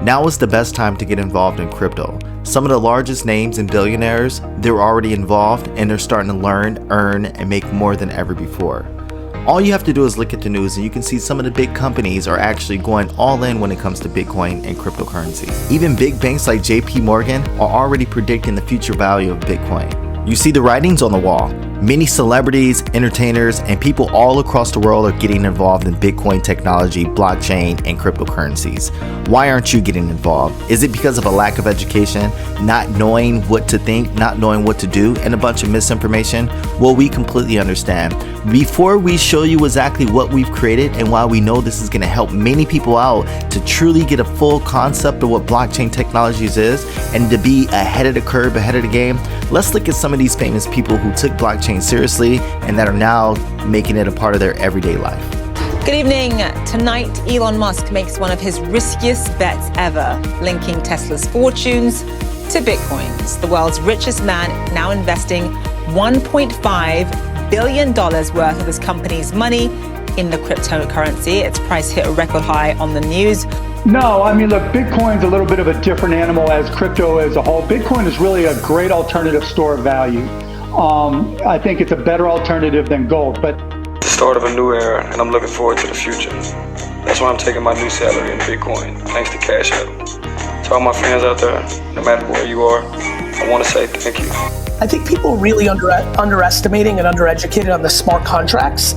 Now is the best time to get involved in crypto. Some of the largest names and billionaires, they're already involved and they're starting to learn, earn, and make more than ever before. All you have to do is look at the news and you can see some of the big companies are actually going all in when it comes to Bitcoin and cryptocurrency. Even big banks like JP Morgan are already predicting the future value of Bitcoin. You see the writings on the wall. Many celebrities, entertainers, and people all across the world are getting involved in Bitcoin technology, blockchain, and cryptocurrencies. Why aren't you getting involved? Is it because of a lack of education, not knowing what to think, not knowing what to do, and a bunch of misinformation? Well, we completely understand. Before we show you exactly what we've created and why we know this is going to help many people out to truly get a full concept of what blockchain technologies is and to be ahead of the curve, ahead of the game, let's look at some of these famous people who took blockchain seriously and that are now making it a part of their everyday life. Good evening. Tonight, Elon Musk makes one of his riskiest bets ever, linking Tesla's fortunes to Bitcoins. The world's richest man now investing $1.5 billion worth of his company's money in the cryptocurrency. Its price hit a record high on the news. No, I mean, look, Bitcoin's a little bit of a different animal as crypto as a whole. Bitcoin is really a great alternative store of value. I think it's a better alternative than gold, but the start of a new era, and I'm looking forward to the future. That's why I'm taking my new salary in Bitcoin, thanks to Cash App. To all my fans out there, no matter where you are, I want to say thank you. I think people are really underestimating and undereducated on the smart contracts.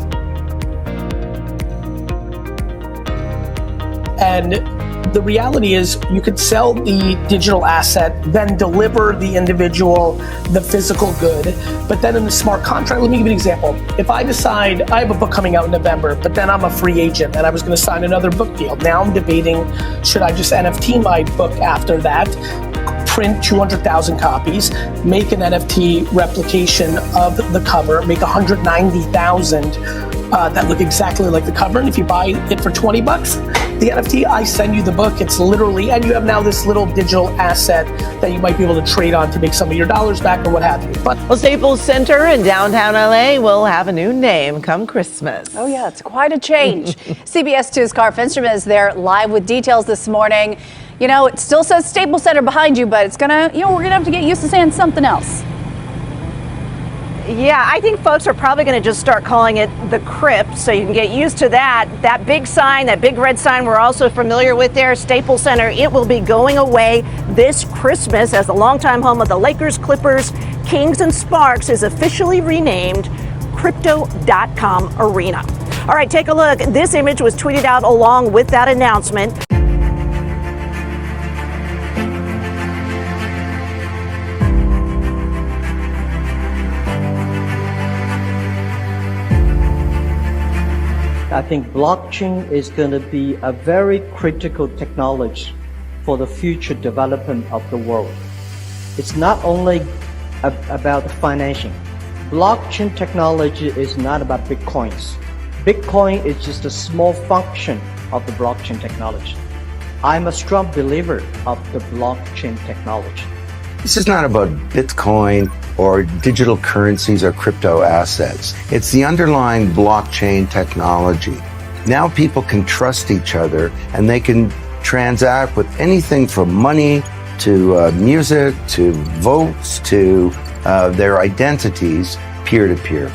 And the reality is you could sell the digital asset, then deliver the individual the physical good. But then in the smart contract, let me give you an example. If I decide I have a book coming out in November, but then I'm a free agent and I was going to sign another book deal. Now I'm debating, should I just NFT my book after that, print 200,000 copies, make an NFT replication of the cover, make 190,000 that look exactly like the cover. And if you buy it for $20, the NFT, I send you the book. It's literally, and you have now this little digital asset that you might be able to trade on to make some of your dollars back or what have you. But well, Staples Center in downtown LA will have a new name come Christmas. Oh yeah, it's quite a change. CBS 2's Car Finsterman is there live with details this morning. You know, it still says Staples Center behind you, but it's gonna, we're gonna have to get used to saying something else. Yeah, I think folks are probably going to just start calling it the Crypt, so you can get used to that. That big sign, that big red sign we're also familiar with there, Staples Center, it will be going away this Christmas as the longtime home of the Lakers, Clippers, Kings, and Sparks is officially renamed Crypto.com Arena. All right, take a look. This image was tweeted out along with that announcement. I think blockchain is going to be a very critical technology for the future development of the world. It's not only about financing. Blockchain technology is not about Bitcoins. Bitcoin is just a small function of the blockchain technology. I'm a strong believer of the blockchain technology. This is not about Bitcoin or digital currencies or crypto assets. It's the underlying blockchain technology. Now people can trust each other and they can transact with anything from money to music to votes to their identities peer-to-peer.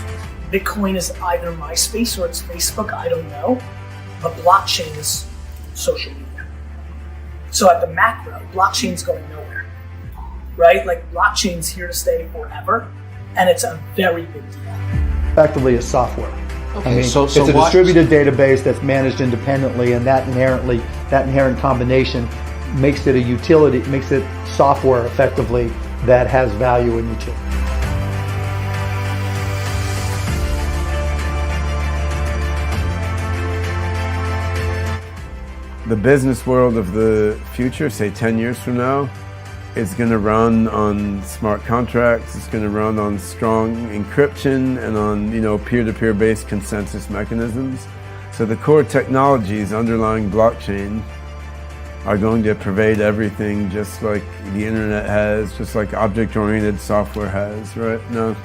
Bitcoin is either MySpace or it's Facebook, I don't know. But blockchain is social media. So at the macro, blockchain's going nowhere. Right? Like blockchain's here to stay forever, and it's a very big deal. effectively is software. Okay, I mean, it's a distributed database that's managed independently, and that inherent combination makes it a utility, makes it software effectively that has value and utility. The business world of the future, say 10 years from now, is going to run on smart contracts. It's going to run on strong encryption and on, peer-to-peer based consensus mechanisms. So the core technologies underlying blockchain are going to pervade everything, just like the internet has, just like object-oriented software has, right? No.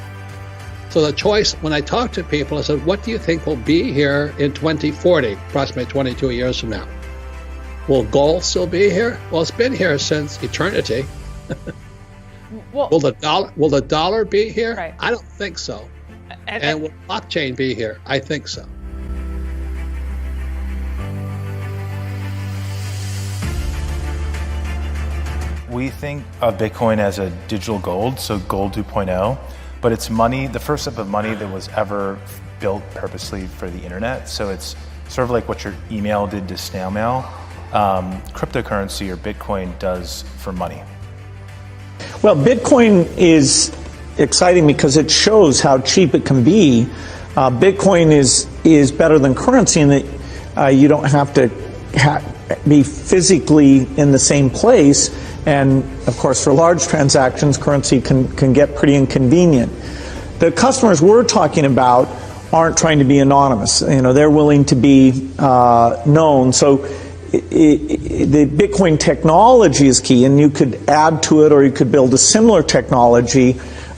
So the choice, when I talk to people, I said, what do you think will be here in 2040, approximately 22 years from now? Will gold still be here? Well, it's been here since eternity. Well, will the dollar be here? Right. I don't think so. And will blockchain be here? I think so. We think of Bitcoin as a digital gold, so gold 2.0, but it's money, the first step of money that was ever built purposely for the internet. So it's sort of like what your email did to snail mail. Cryptocurrency or Bitcoin does for money. Well, Bitcoin is exciting because it shows how cheap it can be. Bitcoin is better than currency in that you don't have to be physically in the same place. And of course, for large transactions, currency can get pretty inconvenient. The customers we're talking about aren't trying to be anonymous. They're willing to be known. So the Bitcoin technology is key, and you could add to it, or you could build a similar technology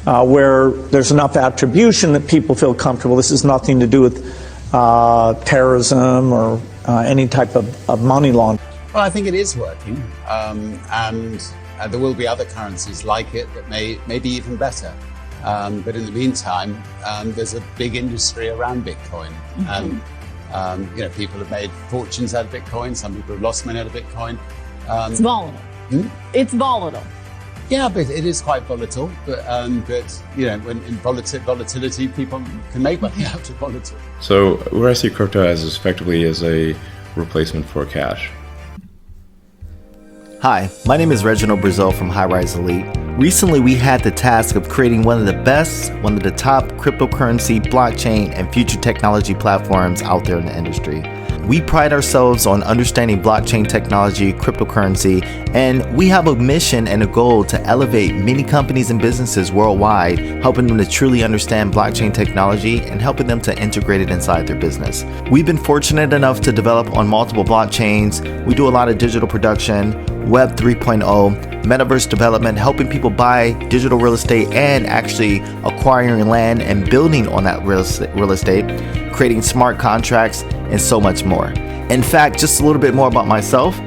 where there's enough attribution that people feel comfortable. This has nothing to do with terrorism or any type of money laundering. Well, I think it is working, and there will be other currencies like it that may be even better. But in the meantime, there's a big industry around Bitcoin, and people have made fortunes out of Bitcoin. Some people have lost money out of Bitcoin. It's volatile. It's volatile. Yeah, but it is quite volatile. But when in volatility, people can make money out of volatility. So where I see crypto as effectively as a replacement for cash. Hi, my name is Reginald Brazil from Highrise Elite. Recently, we had the task of creating one of the top cryptocurrency, blockchain, and future technology platforms out there in the industry. We pride ourselves on understanding blockchain technology, cryptocurrency, and we have a mission and a goal to elevate many companies and businesses worldwide, helping them to truly understand blockchain technology and helping them to integrate it inside their business. We've been fortunate enough to develop on multiple blockchains. We do a lot of digital production, Web 3.0, metaverse development, helping people buy digital real estate and actually acquiring land and building on that real estate, creating smart contracts, and so much more. In fact, just a little bit more about myself.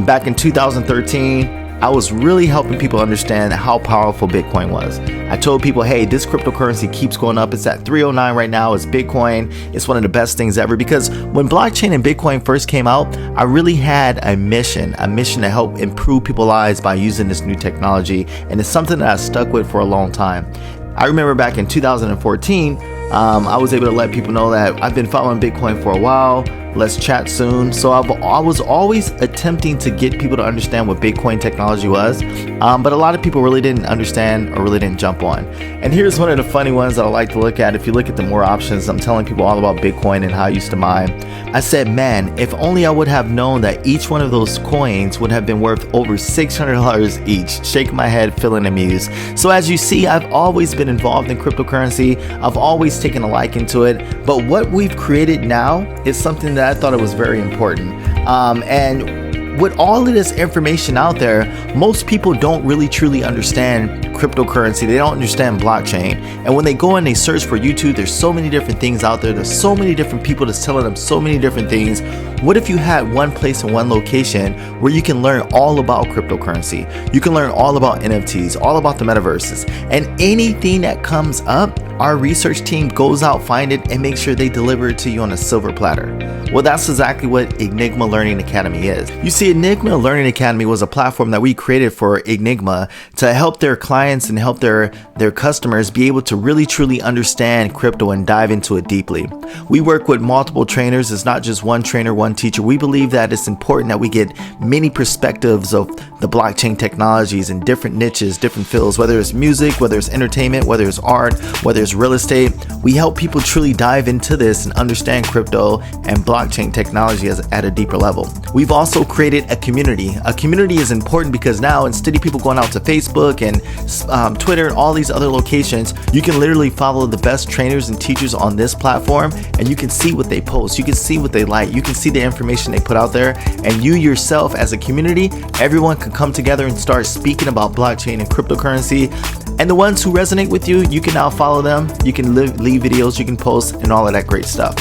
Back in 2013, I was really helping people understand how powerful Bitcoin was. I told people, hey, this cryptocurrency keeps going up. It's at 309 right now. It's Bitcoin. It's one of the best things ever, because when blockchain and Bitcoin first came out, I really had a mission to help improve people's lives by using this new technology. And it's something that I stuck with for a long time. I remember back in 2014, I was able to let people know that I've been following Bitcoin for a while. Let's chat soon. So I was always attempting to get people to understand what Bitcoin technology was, but a lot of people really didn't understand or really didn't jump on. And here's one of the funny ones that I like to look at. If you look at the more options, I'm telling people all about Bitcoin and how I used to mine. I said, man, if only I would have known that each one of those coins would have been worth over $600 each. Shaking my head, feeling amused. So as you see, I've always been involved in cryptocurrency. I've always taken a liking to it. But what we've created now is something that I thought it was very important. And with all of this information out there, most people don't really truly understand cryptocurrency. They don't understand blockchain. And when they go and they search for YouTube, there's so many different things out there. There's so many different people that's telling them so many different things. What if you had one place in one location where you can learn all about cryptocurrency? You can learn all about NFTs, all about the metaverses, and anything that comes up, our research team goes out, find it, and make sure they deliver it to you on a silver platter. Well, that's exactly what Enigma Learning Academy is. You see, Enigma Learning Academy was a platform that we created for Enigma to help their clients and help their customers be able to really truly understand crypto and dive into it deeply. We work with multiple trainers. It's not just one trainer, one teacher. We believe that it's important that we get many perspectives of the blockchain technologies in different niches, different fields, whether it's music, whether it's entertainment, whether it's art, whether it's real estate. We help people truly dive into this and understand crypto and blockchain technology at a deeper level. We've also created a community. A community is important because now, instead of people going out to Facebook and Twitter and all these other locations, you can literally follow the best trainers and teachers on this platform, and you can see what they post, you can see what they like, you can see the information they put out there, and you yourself as a community, everyone can come together and start speaking about blockchain and cryptocurrency. And the ones who resonate with you, you can now follow them, you can leave videos, you can post, and all of that great stuff.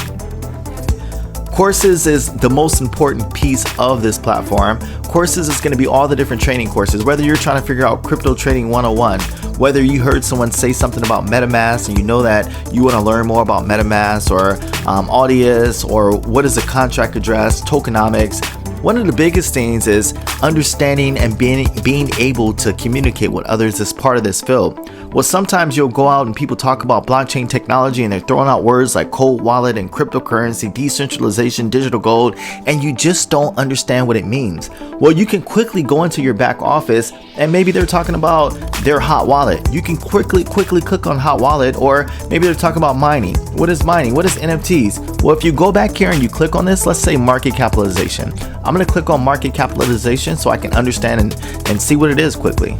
Courses is the most important piece of this platform. Courses is going to be all the different training courses, whether you're trying to figure out crypto trading 101, whether you heard someone say something about MetaMask and you know that you want to learn more about MetaMask or Audius, or what is a contract address, tokenomics. One of the biggest things is understanding and being able to communicate with others as part of this field. Well, sometimes you'll go out and people talk about blockchain technology and they're throwing out words like cold wallet and cryptocurrency, decentralization, digital gold, and you just don't understand what it means. Well, you can quickly go into your back office and maybe they're talking about their hot wallet. You can quickly click on hot wallet, or maybe they're talking about mining. What is mining? What is NFTs? Well, if you go back here and you click on this, let's say market capitalization. I'm going to click on market capitalization so I can understand and see what it is quickly.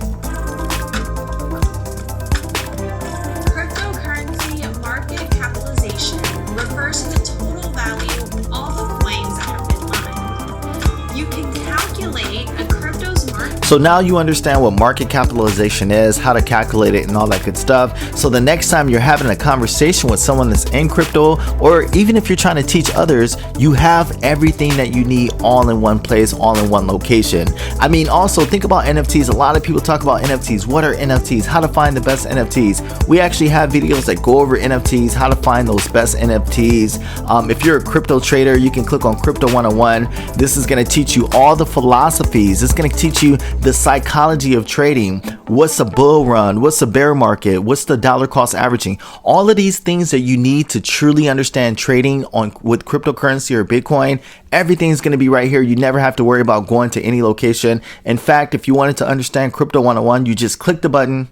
Cryptocurrency market capitalization refers to the total value of all the coins that have been mined. You can calculate a crypto's market. So now you understand what market capitalization is, how to calculate it, and all that good stuff. So the next time you're having a conversation with someone that's in crypto, or even if you're trying to teach others, you have everything that you need all in one place, all in one location. I mean, also think about NFTs. A lot of people talk about NFTs. What are NFTs? How to find the best NFTs. We actually have videos that go over NFTs, how to find those best NFTs. If you're a crypto trader, you can click on Crypto 101. This is going to teach you all the philosophies. It's going to teach you the psychology of trading. What's a bull run? What's a bear market? What's the dollar cost averaging? All of these things that you need to truly understand trading with cryptocurrency or Bitcoin, everything's going to be right here. You never have to worry about going to any location. In fact, if you wanted to understand Crypto 101, you just click the button.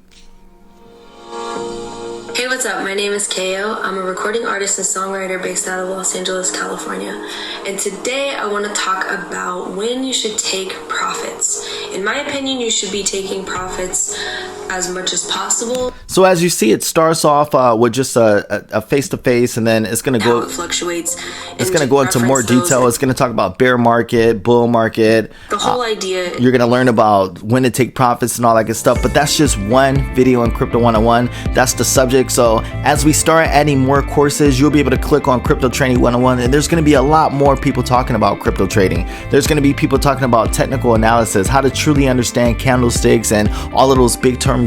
Hey, what's up? My name is Kayo. I'm a recording artist and songwriter based out of Los Angeles, California. And today I want to talk about when you should take profits. In my opinion, you should be taking profits as much as possible. So as you see, it starts off with just a face-to-face, and then it's going to go. It fluctuates. It's going to go into more detail. It's going to talk about bear market, bull market. The whole idea. You're going to learn about when to take profits and all that good stuff. But that's just one video in Crypto 101. That's the subject. So as we start adding more courses, you'll be able to click on Crypto Trading 101, and there's going to be a lot more people talking about crypto trading. There's going to be people talking about technical analysis, how to truly understand candlesticks and all of those big terms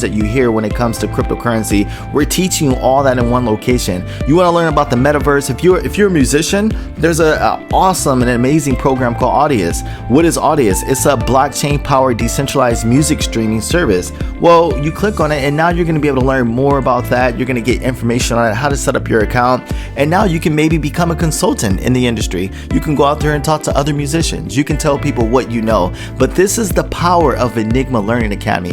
that you hear when it comes to cryptocurrency. We're teaching you all that in one location. You want to learn about the metaverse? If you're a musician, there's an awesome and amazing program called Audius. What is Audius? It's a blockchain powered decentralized music streaming service. Well, you click on it and now you're going to be able to learn more about that. You're going to get information on it, how to set up your account, and now you can maybe become a consultant in the industry. You can go out there and talk to other musicians. You can tell people what you know. But this is the power of Enigma Learning Academy.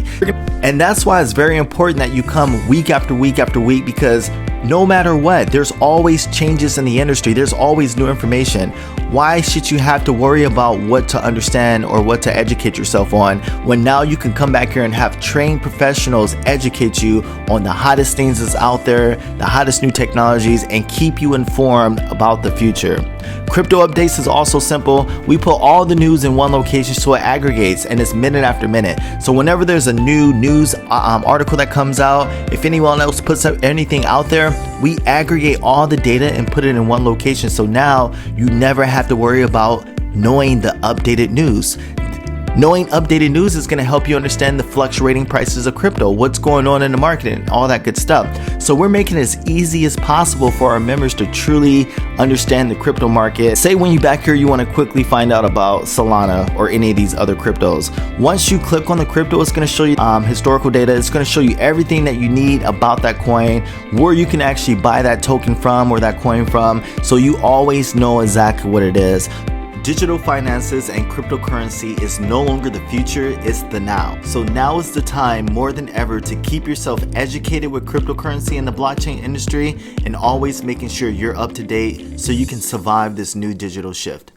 And that's why it's very important that you come week after week after week, because no matter what, there's always changes in the industry. There's always new information. Why should you have to worry about what to understand or what to educate yourself on when now you can come back here and have trained professionals educate you on the hottest things that's out there, the hottest new technologies, and keep you informed about the future. Crypto updates is also simple. We put all the news in one location so it aggregates, and it's minute after minute. So whenever there's a new news article that comes out, if anyone else puts up anything out there, we aggregate all the data and put it in one location. So now you never have to worry about knowing the updated news. Knowing updated news is going to help you understand the fluctuating prices of crypto, what's going on in the market, and all that good stuff. So we're making it as easy as possible for our members to truly understand the crypto market. Say when you back here, you want to quickly find out about Solana or any of these other cryptos. Once you click on the crypto, it's going to show you historical data. It's going to show you everything that you need about that coin, where you can actually buy that token from or that coin from, so you always know exactly what it is. Digital finances and cryptocurrency is no longer the future, it's the now. So now is the time more than ever to keep yourself educated with cryptocurrency and the blockchain industry, and always making sure you're up to date so you can survive this new digital shift.